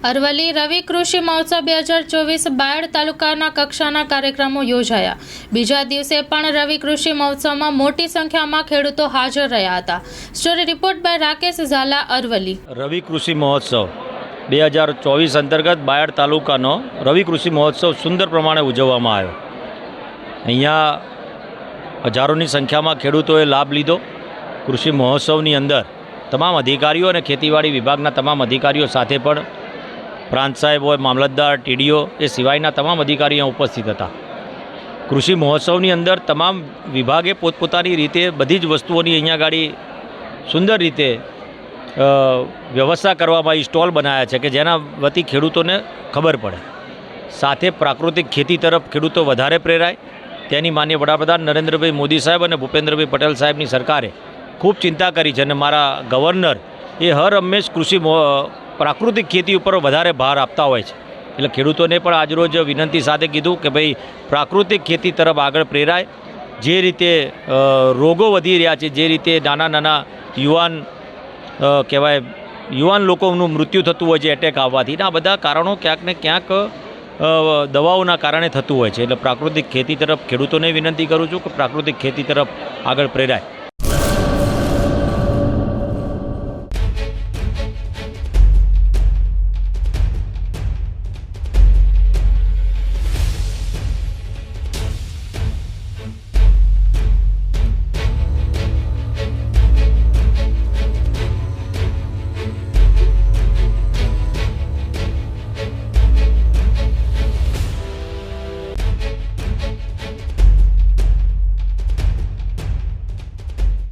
અરવલ્લી રવિ કૃષિ મહોત્સવ 2024 બાયડ તાલુકાના કક્ષાના કાર્યક્રમો યોજાયા। બીજા દિવસે પણ રવિ કૃષિ મહોત્સવમાં મોટી સંખ્યામાં ખેડૂતો હાજર રહ્યા હતા। Story report by Rakesh Jhala, Aravalli. Ravi Krishi Mahotsav 2024 અંતર્ગત બાયડ તાલુકાનો રવિ કૃષિ મહોત્સવ સુંદર પ્રમાણે ઉજવવામાં આવ્યો। અહીંયા હજારોની સંખ્યામાં ખેડૂતોએ લાભ લીધો। કૃષિ મહોત્સવની અંદર તમામ અધિકારીઓ અને ખેતીવાડી વિભાગના તમામ અધિકારીઓ સાથે પણ પ્રાંત સાહેબ હોય, મામલતદાર, ટીડીઓ એ સિવાયના તમામ અધિકારીઓ ઉપસ્થિત હતા। કૃષિ મહોત્સવની અંદર તમામ વિભાગે પોતપોતાની રીતે બધી જ વસ્તુઓની અહીંયા ગાડી સુંદર રીતે વ્યવસ્થા કરવામાં આવી, સ્ટોલ બનાવ્યા છે કે જેના વતી ખેડૂતોને ખબર પડે, સાથે પ્રાકૃતિક ખેતી તરફ ખેડૂતો વધારે પ્રેરાય તેની માનનીય વડાપ્રધાન નરેન્દ્રભાઈ મોદી સાહેબ અને ભૂપેન્દ્રભાઈ પટેલ સાહેબની સરકારે ખૂબ ચિંતા કરી છે અને મારા ગવર્નર એ હર હંમેશ પ્રાકૃતિક ખેતી ઉપર વધારે ભાર આપતા હોય છે। એટલે ખેડૂતોને પણ આજરોજ વિનંતી સાથે કીધું કે ભાઈ પ્રાકૃતિક ખેતી તરફ આગળ પ્રેરાય। જે રીતે રોગો વધી રહ્યા છે, જે રીતે નાના નાના યુવાન લોકોનું મૃત્યુ થતું હોય છે એટેક આવવાથી, આ બધા કારણો ક્યાંક ને ક્યાંક દવાઓના કારણે થતું હોય છે। એટલે પ્રાકૃતિક ખેતી તરફ ખેડૂતોને વિનંતી કરું છું કે પ્રાકૃતિક ખેતી તરફ આગળ પ્રેરાય।